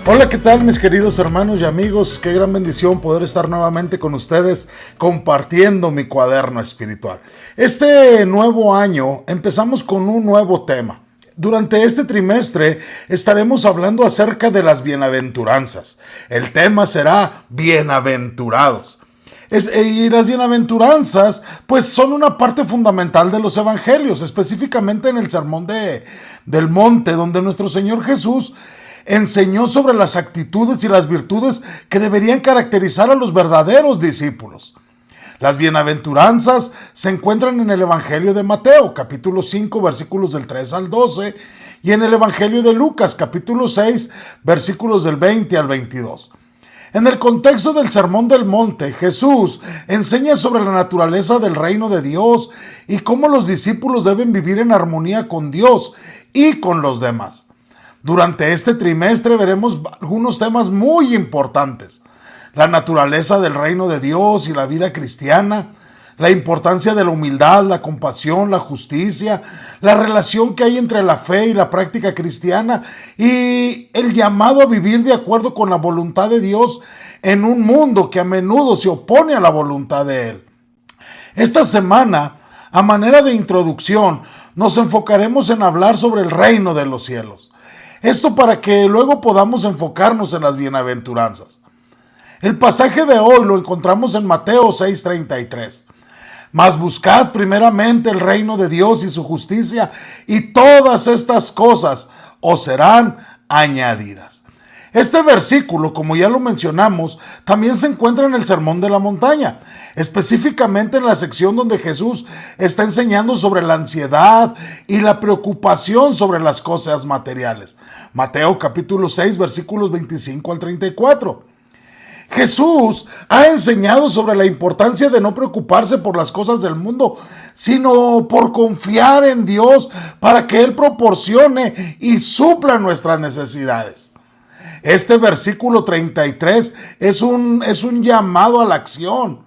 Hola, ¿qué tal mis queridos hermanos y amigos? Qué gran bendición poder estar nuevamente con ustedes compartiendo mi cuaderno espiritual. Este nuevo año empezamos con un nuevo tema. Durante este trimestre estaremos hablando acerca de las bienaventuranzas. El tema será bienaventurados. Y las bienaventuranzas pues son una parte fundamental de los evangelios, específicamente en el Sermón del Monte, donde nuestro Señor Jesús enseñó sobre las actitudes y las virtudes que deberían caracterizar a los verdaderos discípulos. Las bienaventuranzas se encuentran en el Evangelio de Mateo, capítulo 5, versículos del 3 al 12, y en el Evangelio de Lucas, capítulo 6, versículos del 20 al 22. En el contexto del Sermón del Monte, Jesús enseña sobre la naturaleza del reino de Dios y cómo los discípulos deben vivir en armonía con Dios y con los demás. Durante este trimestre veremos algunos temas muy importantes: la naturaleza del reino de Dios y la vida cristiana, la importancia de la humildad, la compasión, la justicia, la relación que hay entre la fe y la práctica cristiana y el llamado a vivir de acuerdo con la voluntad de Dios en un mundo que a menudo se opone a la voluntad de Él. Esta semana, a manera de introducción, nos enfocaremos en hablar sobre el reino de los cielos. Esto para que luego podamos enfocarnos en las bienaventuranzas. El pasaje de hoy lo encontramos en Mateo 6:33. Mas buscad primeramente el reino de Dios y su justicia, y todas estas cosas os serán añadidas. Este versículo, como ya lo mencionamos, también se encuentra en el Sermón de la Montaña, específicamente en la sección donde Jesús está enseñando sobre la ansiedad y la preocupación sobre las cosas materiales. Mateo capítulo 6, versículos 25 al 34. Jesús ha enseñado sobre la importancia de no preocuparse por las cosas del mundo, sino por confiar en Dios para que Él proporcione y supla nuestras necesidades. Este versículo 33 es un llamado a la acción,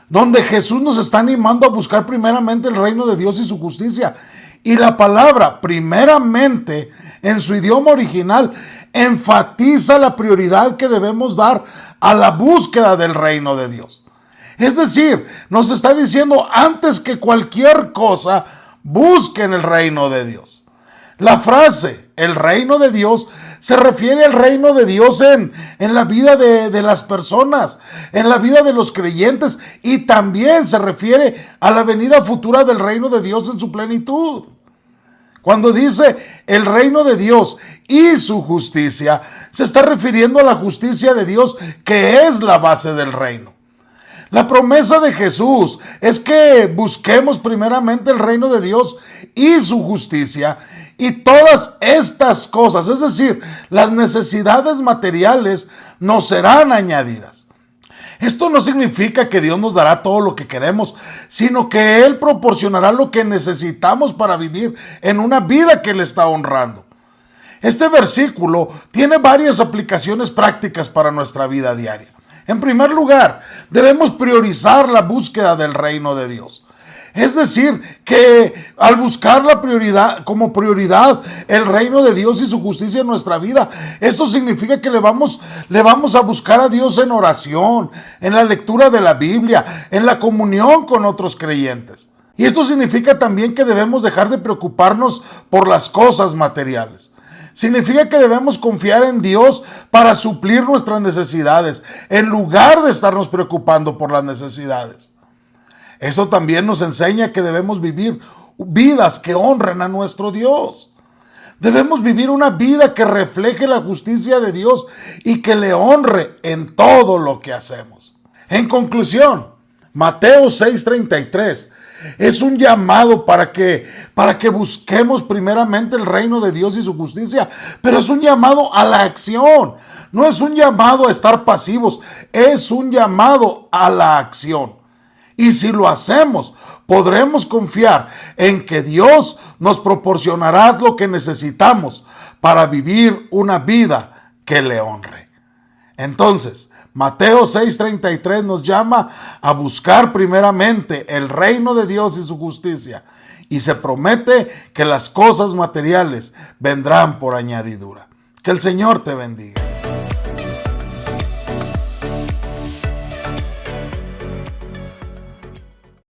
donde Jesús nos está animando a buscar primeramente el reino de Dios y su justicia. Y la palabra primeramente en su idioma original enfatiza la prioridad que debemos dar a la búsqueda del reino de Dios. Es decir, nos está diciendo antes que cualquier cosa, busquen el reino de Dios. La frase, el reino de Dios, se refiere al reino de Dios en la vida de las personas, en la vida de los creyentes, y también se refiere a la venida futura del reino de Dios en su plenitud. Cuando dice el reino de Dios y su justicia, se está refiriendo a la justicia de Dios, que es la base del reino. La promesa de Jesús es que busquemos primeramente el reino de Dios y su justicia, y todas estas cosas, es decir, las necesidades materiales, nos serán añadidas. Esto no significa que Dios nos dará todo lo que queremos, sino que Él proporcionará lo que necesitamos para vivir en una vida que le está honrando. Este versículo tiene varias aplicaciones prácticas para nuestra vida diaria. En primer lugar, debemos priorizar la búsqueda del reino de Dios. Es decir, que al buscar como prioridad el reino de Dios y su justicia en nuestra vida, esto significa que le vamos a buscar a Dios en oración, en la lectura de la Biblia, en la comunión con otros creyentes. Y esto significa también que debemos dejar de preocuparnos por las cosas materiales. Significa que debemos confiar en Dios para suplir nuestras necesidades, en lugar de estarnos preocupando por las necesidades. Eso también nos enseña que debemos vivir vidas que honren a nuestro Dios. Debemos vivir una vida que refleje la justicia de Dios y que le honre en todo lo que hacemos. En conclusión, Mateo 6:33 es un llamado para que busquemos primeramente el reino de Dios y su justicia, pero es un llamado a la acción. No es un llamado a estar pasivos, es un llamado a la acción. Y si lo hacemos, podremos confiar en que Dios nos proporcionará lo que necesitamos para vivir una vida que le honre. Entonces, Mateo 6:33 nos llama a buscar primeramente el reino de Dios y su justicia, y se promete que las cosas materiales vendrán por añadidura. Que el Señor te bendiga.